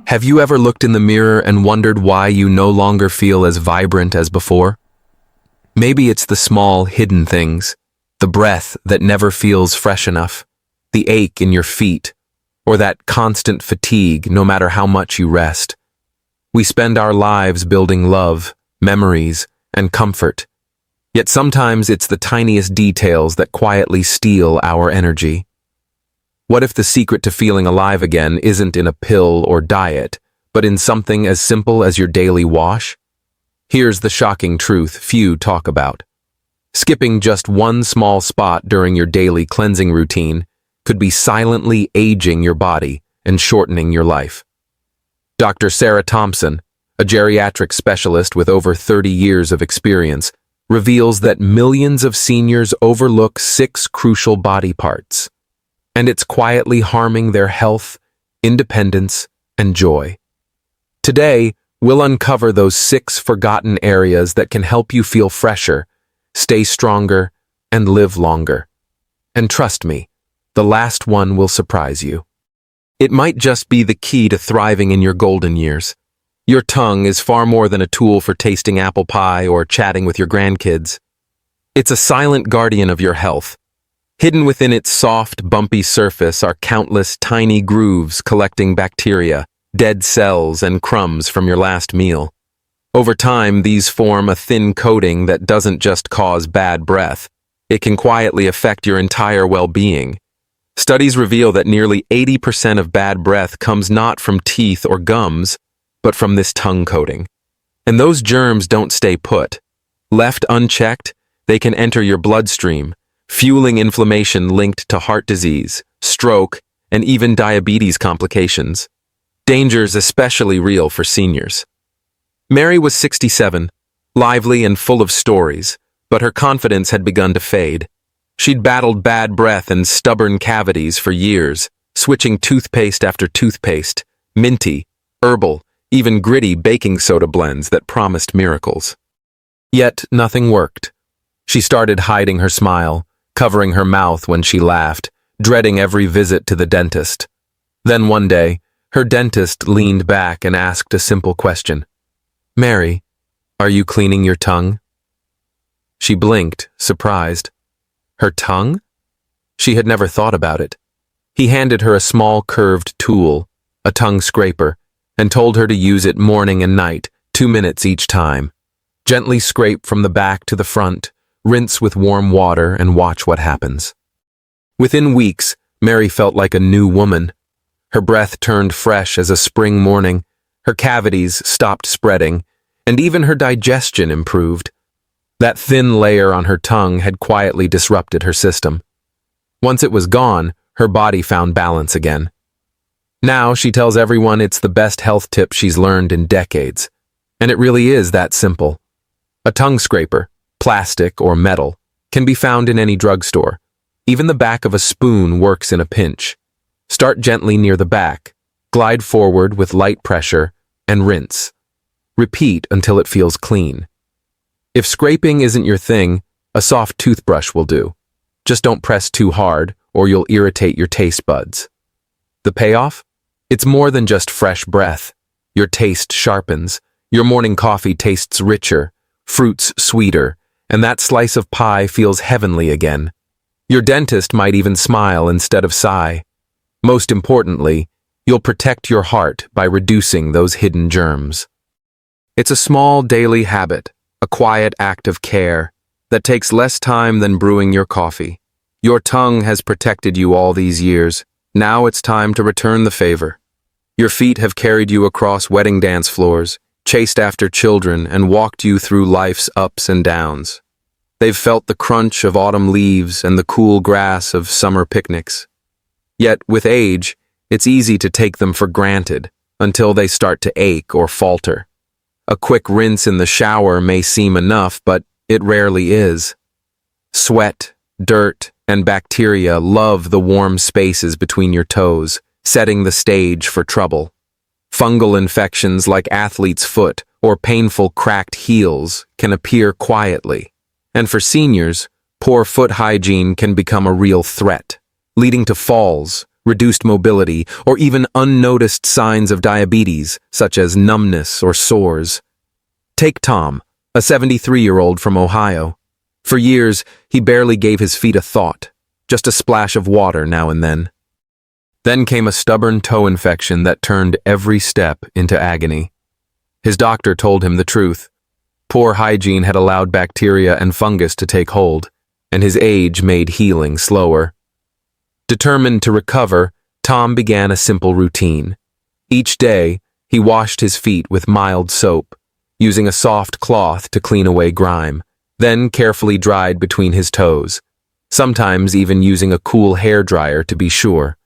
Have you ever looked in the mirror and wondered why you no longer feel as vibrant as before? Maybe it's the small, hidden things, the breath that never feels fresh enough, the ache in your feet, or that constant fatigue no matter how much you rest. We spend our lives building love, memories, and comfort. Yet sometimes it's the tiniest details that quietly steal our energy. What if the secret to feeling alive again isn't in a pill or diet, but in something as simple as your daily wash? Here's the shocking truth few talk about. Skipping just one small spot during your daily cleansing routine could be silently aging your body and shortening your life. Dr. Sarah Thompson, a geriatric specialist with over 30 years of experience, reveals that millions of seniors overlook 6 crucial body parts, and it's quietly harming their health, independence, and joy. Today, we'll uncover those 6 forgotten areas that can help you feel fresher, stay stronger, and live longer. And trust me, the last one will surprise you. It might just be the key to thriving in your golden years. Your tongue is far more than a tool for tasting apple pie or chatting with your grandkids. It's a silent guardian of your health. Hidden within its soft, bumpy surface are countless tiny grooves collecting bacteria, dead cells, and crumbs from your last meal. Over time, these form a thin coating that doesn't just cause bad breath. It can quietly affect your entire well-being. Studies reveal that nearly 80% of bad breath comes not from teeth or gums, but from this tongue coating. And those germs don't stay put. Left unchecked, they can enter your bloodstream, fueling inflammation linked to heart disease, stroke, and even diabetes complications. Dangers especially real for seniors. Mary was 67, lively and full of stories, but her confidence had begun to fade. She'd battled bad breath and stubborn cavities for years, switching toothpaste after toothpaste, minty, herbal, even gritty baking soda blends that promised miracles. Yet nothing worked. She started hiding her smile, covering her mouth when she laughed, dreading every visit to the dentist. Then one day, her dentist leaned back and asked a simple question. "Mary, are you cleaning your tongue?" She blinked, surprised. Her tongue? She had never thought about it. He handed her a small curved tool, a tongue scraper, and told her to use it morning and night, 2 minutes each time. Gently scrape from the back to the front, rinse with warm water, and watch what happens. Within weeks, Mary felt like a new woman. Her breath turned fresh as a spring morning, her cavities stopped spreading, and even her digestion improved. That thin layer on her tongue had quietly disrupted her system. Once it was gone, her body found balance again. Now she tells everyone it's the best health tip she's learned in decades. And it really is that simple. A tongue scraper, plastic or metal, can be found in any drugstore. Even the back of a spoon works in a pinch. Start gently near the back, glide forward with light pressure, and rinse. Repeat until it feels clean. If scraping isn't your thing, a soft toothbrush will do. Just don't press too hard, or you'll irritate your taste buds. The payoff? It's more than just fresh breath. Your taste sharpens, your morning coffee tastes richer, fruits sweeter, and that slice of pie feels heavenly again. Your dentist might even smile instead of sigh. Most importantly, you'll protect your heart by reducing those hidden germs. It's a small daily habit, a quiet act of care, that takes less time than brewing your coffee. Your tongue has protected you all these years. Now it's time to return the favor. Your feet have carried you across wedding dance floors, chased after children, and walked you through life's ups and downs. They've felt the crunch of autumn leaves and the cool grass of summer picnics. Yet, with age, it's easy to take them for granted until they start to ache or falter. A quick rinse in the shower may seem enough, but it rarely is. Sweat, dirt, and bacteria love the warm spaces between your toes, setting the stage for trouble. Fungal infections like athlete's foot or painful cracked heels can appear quietly. And for seniors, poor foot hygiene can become a real threat, leading to falls, reduced mobility, or even unnoticed signs of diabetes, such as numbness or sores. Take Tom, a 73-year-old from Ohio. For years, he barely gave his feet a thought, just a splash of water now and then. Then came a stubborn toe infection that turned every step into agony. His doctor told him the truth. Poor hygiene had allowed bacteria and fungus to take hold, and his age made healing slower. Determined to recover, Tom began a simple routine. Each day, he washed his feet with mild soap, using a soft cloth to clean away grime, then carefully dried between his toes, sometimes even using a cool hairdryer to be sure.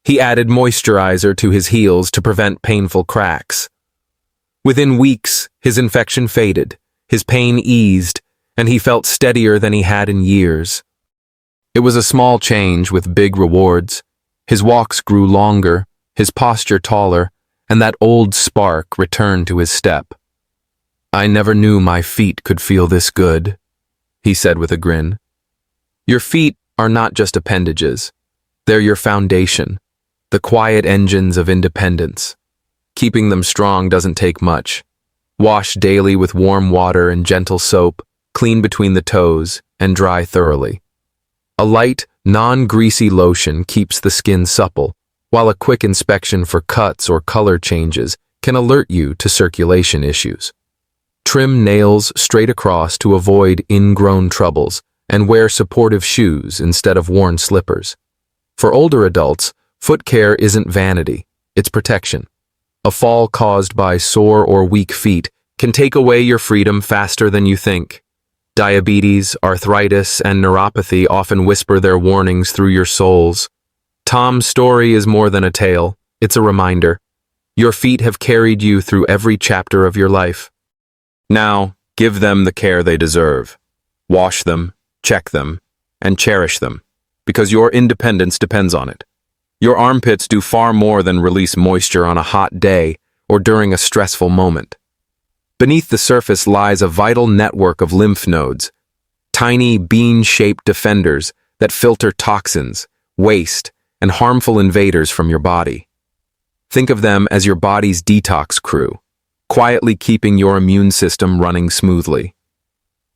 He added moisturizer to his heels to prevent painful cracks. Within weeks, his infection faded, his pain eased, and he felt steadier than he had in years. It was a small change with big rewards. His walks grew longer, his posture taller, and that old spark returned to his step. "I never knew my feet could feel this good," he said with a grin. Your feet are not just appendages. They're your foundation, the quiet engines of independence. Keeping them strong doesn't take much. Wash daily with warm water and gentle soap, clean between the toes, and dry thoroughly. A light, non-greasy lotion keeps the skin supple, while a quick inspection for cuts or color changes can alert you to circulation issues. Trim nails straight across to avoid ingrown troubles, and wear supportive shoes instead of worn slippers. For older adults, foot care isn't vanity, it's protection. A fall caused by sore or weak feet can take away your freedom faster than you think. Diabetes, arthritis, and neuropathy often whisper their warnings through your soles. Tom's story is more than a tale, it's a reminder. Your feet have carried you through every chapter of your life. Now, give them the care they deserve. Wash them, check them, and cherish them, because your independence depends on it. Your armpits do far more than release moisture on a hot day or during a stressful moment. Beneath the surface lies a vital network of lymph nodes, tiny bean-shaped defenders that filter toxins, waste, and harmful invaders from your body. Think of them as your body's detox crew, quietly keeping your immune system running smoothly.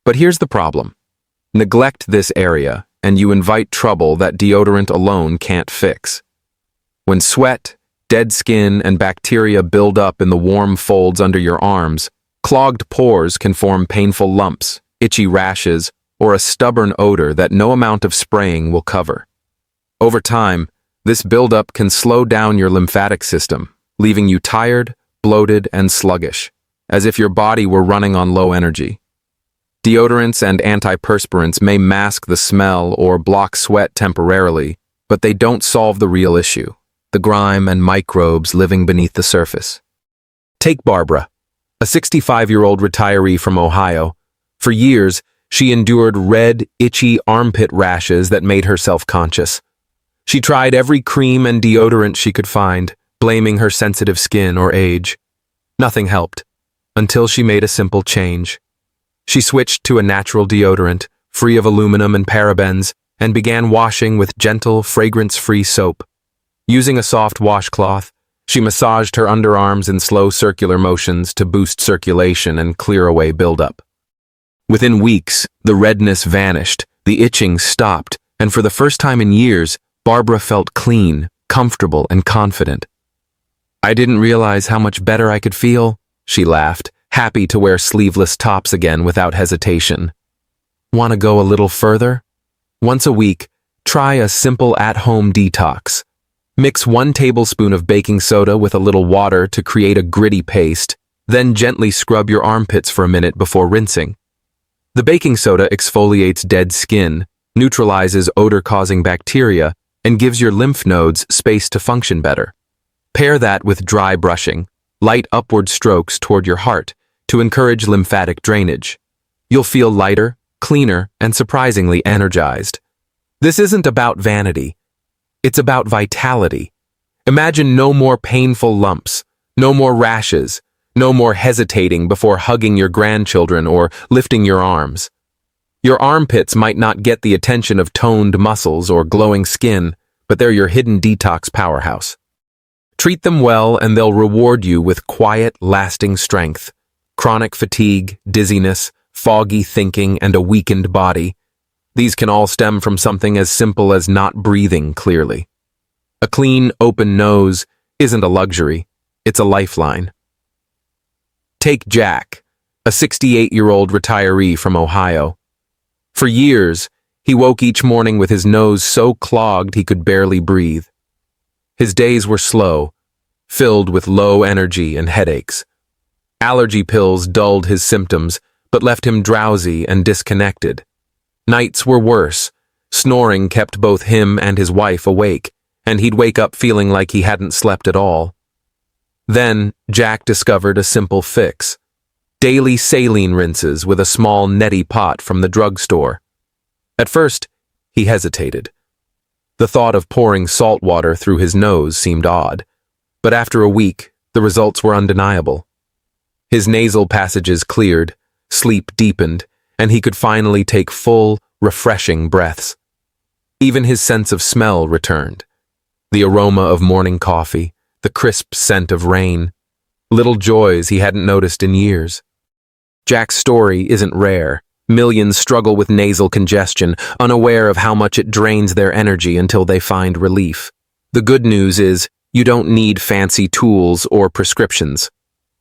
But here's the problem. Neglect this area, and you invite trouble that deodorant alone can't fix. When sweat, dead skin, and bacteria build up in the warm folds under your arms, clogged pores can form painful lumps, itchy rashes, or a stubborn odor that no amount of spraying will cover. Over time, this buildup can slow down your lymphatic system, leaving you tired, bloated, and sluggish, as if your body were running on low energy. Deodorants and antiperspirants may mask the smell or block sweat temporarily, but they don't solve the real issue, the grime and microbes living beneath the surface. Take Barbara, a 65-year-old retiree from Ohio. For years, she endured red, itchy armpit rashes that made her self-conscious. She tried every cream and deodorant she could find, blaming her sensitive skin or age. Nothing helped, until she made a simple change. She switched to a natural deodorant, free of aluminum and parabens, and began washing with gentle, fragrance-free soap. Using a soft washcloth, she massaged her underarms in slow circular motions to boost circulation and clear away buildup. Within weeks, the redness vanished, the itching stopped, and for the first time in years, Barbara felt clean, comfortable, and confident. "I didn't realize how much better I could feel," she laughed, happy to wear sleeveless tops again without hesitation. Want to go a little further? Once a week, try a simple at-home detox. Mix 1 tablespoon of baking soda with a little water to create a gritty paste, then gently scrub your armpits for a minute before rinsing. The baking soda exfoliates dead skin, neutralizes odor-causing bacteria, and gives your lymph nodes space to function better. Pair that with dry brushing, light upward strokes toward your heart to encourage lymphatic drainage. You'll feel lighter, cleaner, and surprisingly energized. This isn't about vanity. It's about vitality. Imagine no more painful lumps, no more rashes, no more hesitating before hugging your grandchildren or lifting your arms. Your armpits might not get the attention of toned muscles or glowing skin, but they're your hidden detox powerhouse. Treat them well and they'll reward you with quiet, lasting strength. Chronic fatigue, dizziness, foggy thinking, and a weakened body. These can all stem from something as simple as not breathing clearly. A clean, open nose isn't a luxury, it's a lifeline. Take Jack, a 68-year-old retiree from Ohio. For years, he woke each morning with his nose so clogged he could barely breathe. His days were slow, filled with low energy and headaches. Allergy pills dulled his symptoms, but left him drowsy and disconnected. Nights were worse. Snoring kept both him and his wife awake, and he'd wake up feeling like he hadn't slept at all. Then, Jack discovered a simple fix. Daily saline rinses with a small neti pot from the drugstore. At first, he hesitated. The thought of pouring salt water through his nose seemed odd, but after a week, the results were undeniable. His nasal passages cleared, sleep deepened, and he could finally take full, refreshing breaths. Even his sense of smell returned. The aroma of morning coffee, the crisp scent of rain, little joys he hadn't noticed in years. Jack's story isn't rare. Millions struggle with nasal congestion, unaware of how much it drains their energy until they find relief. The good news is, you don't need fancy tools or prescriptions.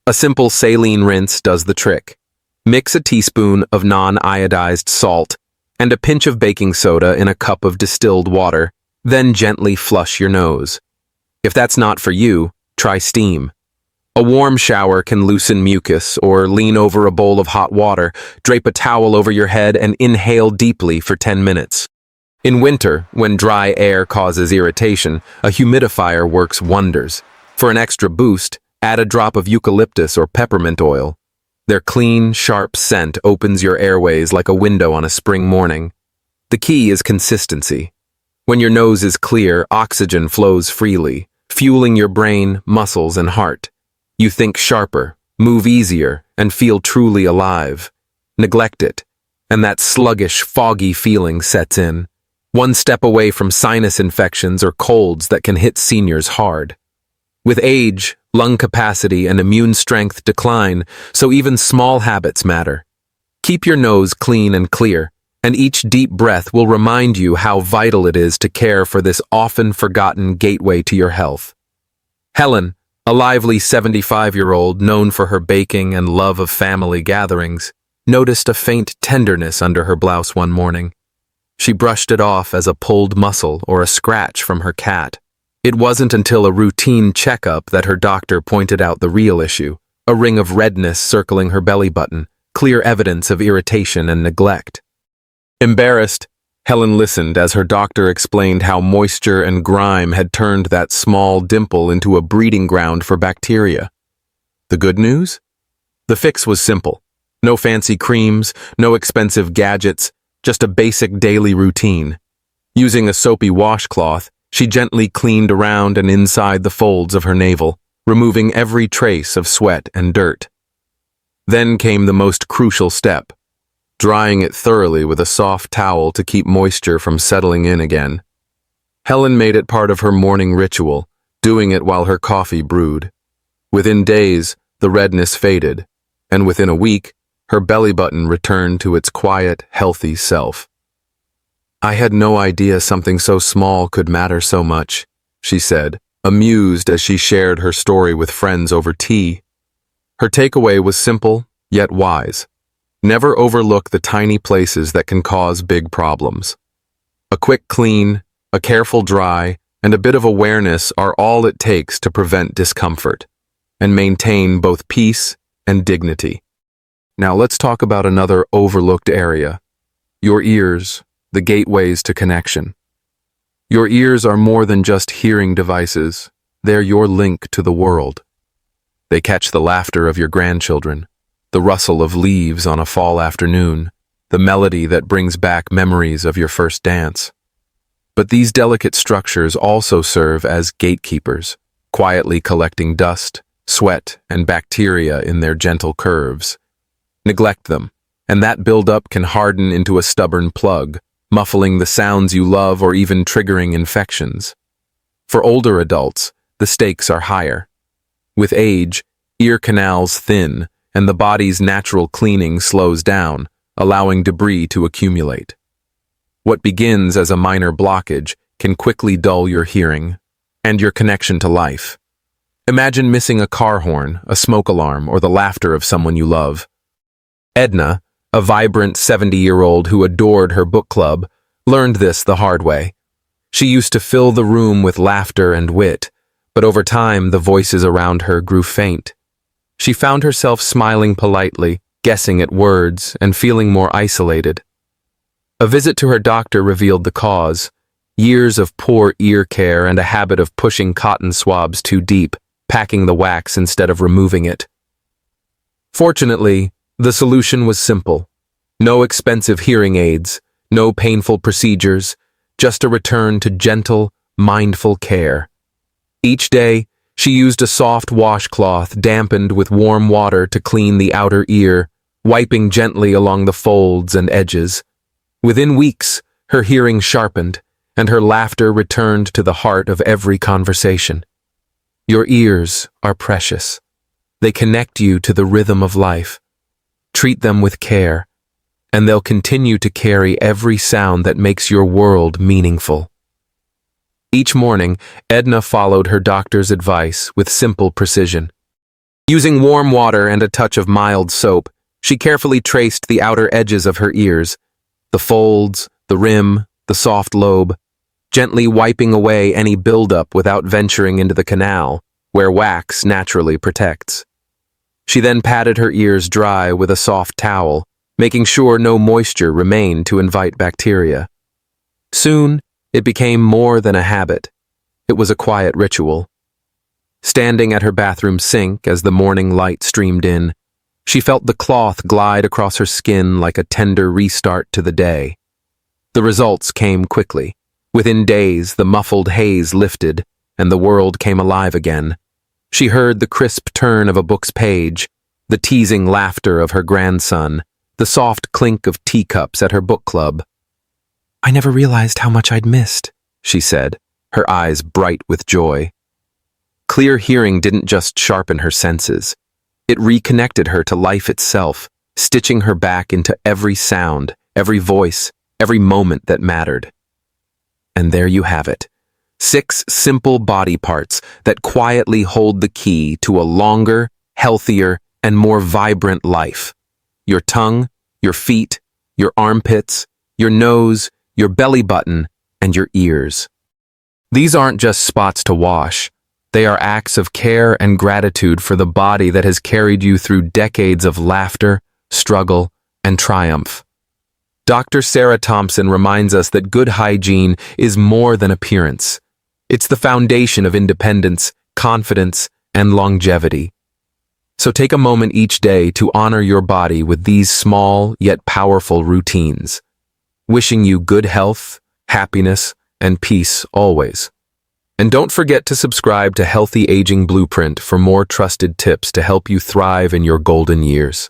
A simple saline rinse does the trick. Mix a teaspoon of non-iodized salt and a pinch of baking soda in a cup of distilled water, then gently flush your nose. If that's not for you, try steam. A warm shower can loosen mucus, or lean over a bowl of hot water, drape a towel over your head, and inhale deeply for 10 minutes. In winter, when dry air causes irritation, a humidifier works wonders. For an extra boost, add a drop of eucalyptus or peppermint oil. Their clean, sharp scent opens your airways like a window on a spring morning. The key is consistency. When your nose is clear, oxygen flows freely, fueling your brain, muscles, and heart. You think sharper, move easier, and feel truly alive. Neglect it, and that sluggish, foggy feeling sets in. One step away from sinus infections or colds that can hit seniors hard. With age, lung capacity and immune strength decline, so even small habits matter. Keep your nose clean and clear, and each deep breath will remind you how vital it is to care for this often forgotten gateway to your health. Helen, a lively 75-year-old known for her baking and love of family gatherings, noticed a faint tenderness under her blouse one morning. She brushed it off as a pulled muscle or a scratch from her cat. It wasn't until a routine checkup that her doctor pointed out the real issue, a ring of redness circling her belly button, clear evidence of irritation and neglect. Embarrassed, Helen listened as her doctor explained how moisture and grime had turned that small dimple into a breeding ground for bacteria. The good news? The fix was simple. No fancy creams, no expensive gadgets, just a basic daily routine. Using a soapy washcloth, she gently cleaned around and inside the folds of her navel, removing every trace of sweat and dirt. Then came the most crucial step, drying it thoroughly with a soft towel to keep moisture from settling in again. Helen made it part of her morning ritual, doing it while her coffee brewed. Within days, the redness faded, and within a week, her belly button returned to its quiet, healthy self. "I had no idea something so small could matter so much," she said, amused as she shared her story with friends over tea. Her takeaway was simple, yet wise. Never overlook the tiny places that can cause big problems. A quick clean, a careful dry, and a bit of awareness are all it takes to prevent discomfort and maintain both peace and dignity. Now let's talk about another overlooked area: your ears, the gateways to connection. Your ears are more than just hearing devices. They're your link to the world. They catch the laughter of your grandchildren, the rustle of leaves on a fall afternoon, the melody that brings back memories of your first dance. But these delicate structures also serve as gatekeepers, quietly collecting dust, sweat, and bacteria in their gentle curves. Neglect them, and that buildup can harden into a stubborn plug, muffling the sounds you love or even triggering infections. For older adults, the stakes are higher. With age, ear canals thin, and the body's natural cleaning slows down, allowing debris to accumulate. What begins as a minor blockage can quickly dull your hearing and your connection to life. Imagine missing a car horn, a smoke alarm, or the laughter of someone you love. Edna, a vibrant 70-year-old who adored her book club, learned this the hard way. She used to fill the room with laughter and wit, but over time the voices around her grew faint. She found herself smiling politely, guessing at words, and feeling more isolated. A visit to her doctor revealed the cause: years of poor ear care and a habit of pushing cotton swabs too deep, packing the wax instead of removing it. Fortunately, the solution was simple. No expensive hearing aids, no painful procedures, just a return to gentle, mindful care. Each day, she used a soft washcloth dampened with warm water to clean the outer ear, wiping gently along the folds and edges. Within weeks, her hearing sharpened, and her laughter returned to the heart of every conversation. Your ears are precious. They connect you to the rhythm of life. Treat them with care, and they'll continue to carry every sound that makes your world meaningful. Each morning, Edna followed her doctor's advice with simple precision. Using warm water and a touch of mild soap, she carefully traced the outer edges of her ears, the folds, the rim, the soft lobe, gently wiping away any buildup without venturing into the canal, where wax naturally protects. She then patted her ears dry with a soft towel, making sure no moisture remained to invite bacteria. Soon, it became more than a habit. It was a quiet ritual. Standing at her bathroom sink as the morning light streamed in, she felt the cloth glide across her skin like a tender restart to the day. The results came quickly. Within days, the muffled haze lifted, and the world came alive again. She heard the crisp turn of a book's page, the teasing laughter of her grandson, the soft clink of teacups at her book club. "I never realized how much I'd missed," she said, her eyes bright with joy. Clear hearing didn't just sharpen her senses. It reconnected her to life itself, stitching her back into every sound, every voice, every moment that mattered. And there you have it. 6 simple body parts that quietly hold the key to a longer, healthier, and more vibrant life. Your tongue, your feet, your armpits, your nose, your belly button, and your ears. These aren't just spots to wash. They are acts of care and gratitude for the body that has carried you through decades of laughter, struggle, and triumph. Dr. Sarah Thompson reminds us that good hygiene is more than appearance. It's the foundation of independence, confidence, and longevity. So take a moment each day to honor your body with these small yet powerful routines. Wishing you good health, happiness, and peace always. And don't forget to subscribe to Healthy Aging Blueprint for more trusted tips to help you thrive in your golden years.